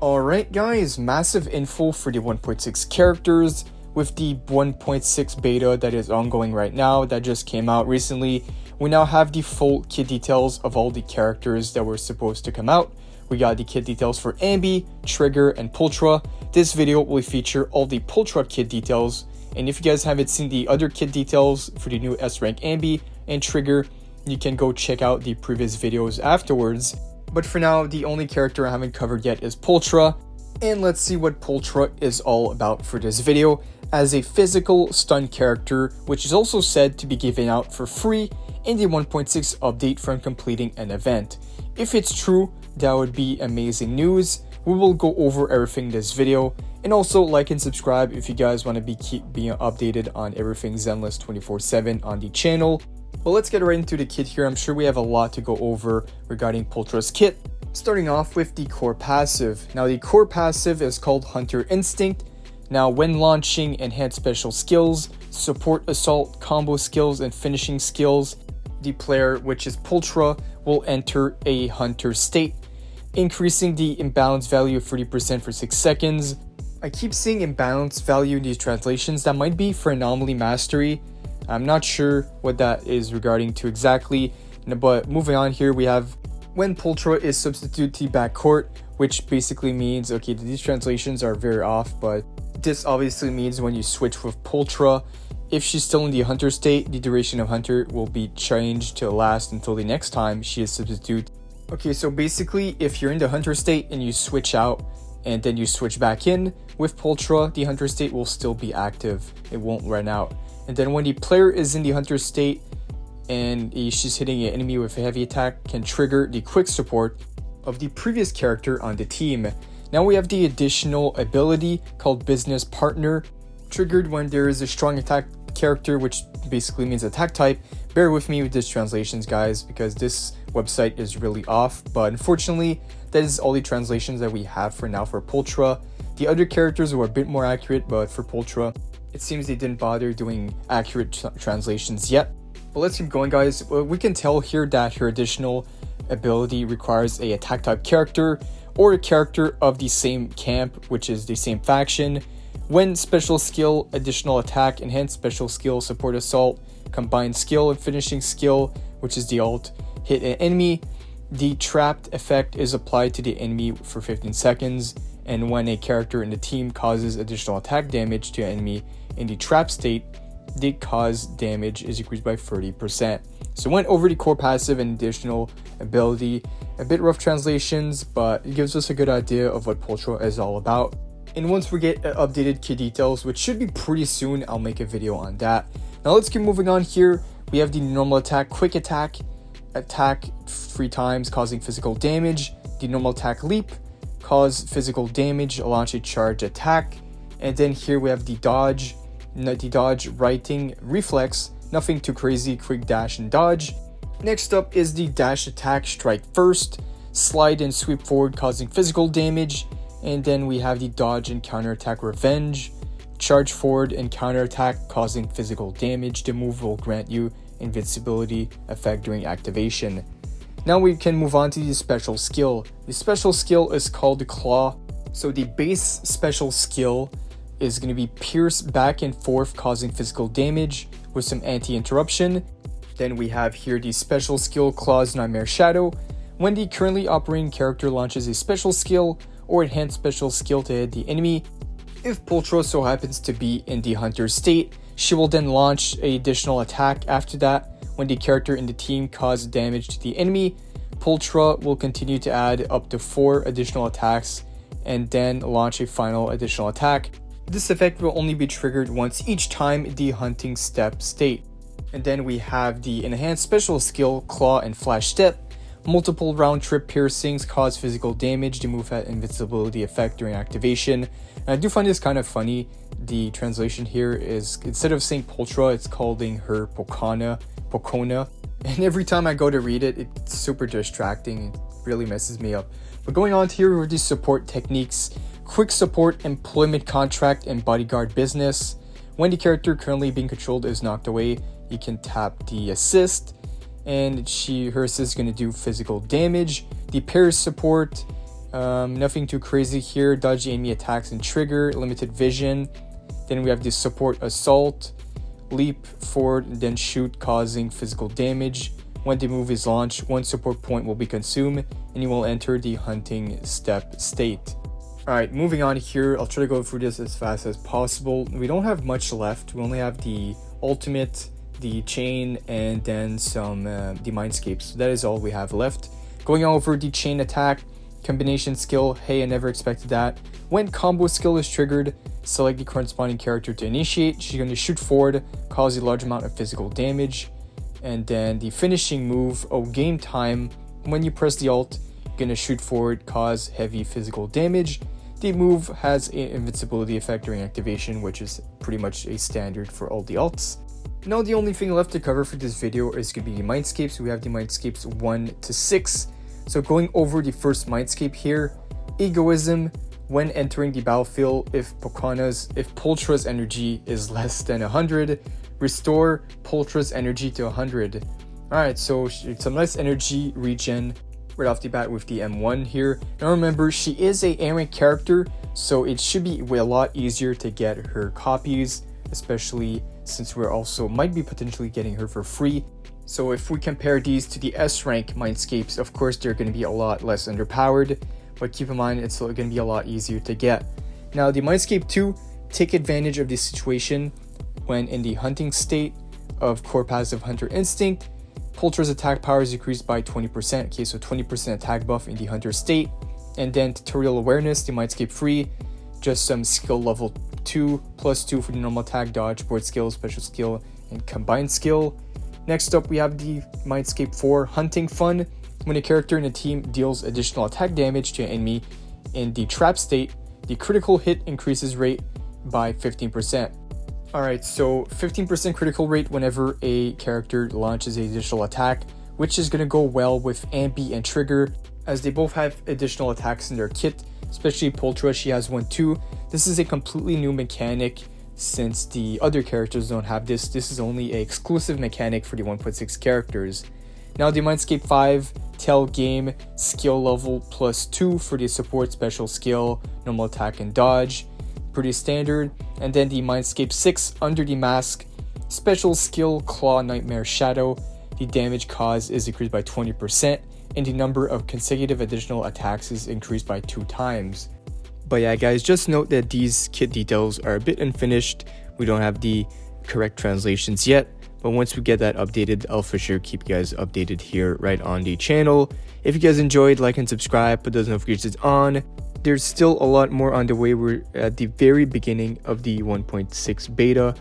Alright guys, massive info for the 1.6 characters with the 1.6 beta that is ongoing right now that just came out recently. We now have the full kit details of all the characters that were supposed to come out. We got the kit details for Ambi, Trigger, and Pulchra. This video will feature all the Pulchra kit details, and if you guys haven't seen the other kit details for the new S-Rank Ambi and Trigger, you can go check out the previous videos afterwards. But for now, the only character I haven't covered yet is Pulchra, and let's see what Pulchra is all about for this video, as a physical stun character, which is also said to be given out for free in the 1.6 update from completing an event. If it's true, that would be amazing news. We will go over everything in this video, and also like and subscribe if you guys want to keep being updated on everything Zenless 24/7 on the channel. But let's get right into the kit here. I'm sure we have a lot to go over regarding Pulchra's kit. Starting off with the core passive. Now the core passive is called Hunter Instinct. Now when launching enhanced special skills, support assault, combo skills, and finishing skills, the player, which is Pulchra, will enter a Hunter state, increasing the imbalance value of 30% for 6 seconds. I keep seeing imbalance value in these translations. That might be for Anomaly Mastery. I'm not sure what that is regarding to exactly, but moving on here, we have when Pulchra is substituted to backcourt, which basically means, okay, these translations are very off, but this obviously means when you switch with Pulchra, if she's still in the Hunter state, the duration of Hunter will be changed to last until the next time she is substituted. Okay, so basically, if you're in the Hunter state and you switch out, and then you switch back in with Pulchra, the Hunter state will still be active. It won't run out. And then when the player is in the Hunter state and she's hitting an enemy with a heavy attack, can trigger the quick support of the previous character on the team. Now we have the additional ability called Business Partner, triggered when there is a strong attack character, which basically means attack type. Bear with me with these translations, guys, because this website is really off, but unfortunately that is all the translations that we have for now for Pulchra. The other characters were a bit more accurate, but for Pulchra it seems they didn't bother doing accurate translations yet. But let's keep going, guys. We can tell here that her additional ability requires a attack type character or a character of the same camp, which is the same faction. When special skill, additional attack, enhanced special skill, support assault, combined skill, and finishing skill, which is the ult, hit an enemy, the trapped effect is applied to the enemy for 15 seconds. And when a character in the team causes additional attack damage to an enemy in the trap state, the cause damage is increased by 30%. So went over the core passive and additional ability. A bit rough translations, but it gives us a good idea of what Pulchra is all about. And once we get updated kit details, which should be pretty soon, I'll make a video on that. Now let's keep moving on here. We have the normal attack, quick attack 3 times causing physical damage. The normal attack leap, cause physical damage, launch a charge attack. And then here we have the dodge, writing reflex, nothing too crazy, quick dash and dodge. Next up is the dash attack, strike first, slide and sweep forward causing physical damage. And then we have the dodge and counter attack revenge, charge forward and counter attack causing physical damage. The move will grant you invincibility effect during activation. Now we can move on to the special skill. The special skill is called the Claw. So the base special skill is going to be pierce back and forth causing physical damage with some anti-interruption. Then we have here the special skill Claw's Nightmare Shadow. When the currently operating character launches a special skill or enhanced special skill to hit the enemy, if Pulchra so happens to be in the Hunter state, she will then launch an additional attack after that. When the character in the team causes damage to the enemy, Pulchra will continue to add up to 4 additional attacks and then launch a final additional attack. This effect will only be triggered once each time the hunting step state. And then we have the enhanced special skill Claw and Flash Step. Multiple round trip piercings cause physical damage. The move had invincibility effect during activation. And I do find this kind of funny. The translation here is, instead of saying Pulchra, it's calling her Pocona. And every time I go to read it, it's super distracting. It really messes me up. But going on here with these support techniques, quick support, employment contract, and bodyguard business. When the character currently being controlled is knocked away, you can tap the assist, and her assist is going to do physical damage. The pair support, Nothing too crazy here. Dodge enemy attacks and trigger, limited vision. Then we have the support assault, leap forward and then shoot, causing physical damage. When the move is launched, one support point will be consumed and you will enter the hunting step state. Alright, moving on here. I'll try to go through this as fast as possible. We don't have much left. We only have the ultimate, the chain, and then some the Mindscapes. So that is all we have left. Going over the chain attack, combination skill. Hey, I never expected that. When combo skill is triggered, select the corresponding character to initiate. She's going to shoot forward, cause a large amount of physical damage. And then the finishing move, game time. When you press the alt, you're going to shoot forward, cause heavy physical damage. The move has an invincibility effect during activation, which is pretty much a standard for all the alts. Now the only thing left to cover for this video is going to be the Mindscapes. We have the Mindscapes 1 to 6. So going over the first Mindscape here, egoism. When entering the battlefield, if Pulchra's energy is less than 100, restore Pulchra's energy to 100. Alright, so some nice energy regen right off the bat with the M1 here. Now remember, she is a A-rank character, so it should be a lot easier to get her copies, especially since we're also might be potentially getting her for free. So if we compare these to the S-rank Mindscapes, of course they're going to be a lot less underpowered, but keep in mind it's going to be a lot easier to get. Now the Mindscape 2, take advantage of this situation when in the hunting state of core passive hunter instinct. Pulchra's attack power is decreased by 20%, okay, so 20% attack buff in the hunter state. And then tutorial awareness, the Mindscape free, just some skill level 2, +2 for the normal attack, dodge, board skill, special skill, and combined skill. Next up, we have the Mindscape 4, hunting fun. When a character in a team deals additional attack damage to an enemy in the trap state, the critical hit increases rate by 15%. Alright, so 15% critical rate whenever a character launches an additional attack, which is going to go well with Ambi and Trigger, as they both have additional attacks in their kit, especially Pulchra, she has one too. This is a completely new mechanic since the other characters don't have this. This is only an exclusive mechanic for the 1.6 characters. Now the Mindscape 5, Tail Game, skill level +2 for the support, special skill, normal attack and dodge. Pretty standard. And then the Mindscape 6, Under the Mask, special skill, Claw, Nightmare, Shadow. The damage caused is increased by 20% and the number of consecutive additional attacks is increased by 2 times. But yeah guys, just note that these kit details are a bit unfinished. We don't have the correct translations yet, but once we get that updated, I'll for sure keep you guys updated here right on the channel. If you guys enjoyed, like and subscribe, put those notifications on. There's still a lot more on the way. We're at the very beginning of the 1.6 beta.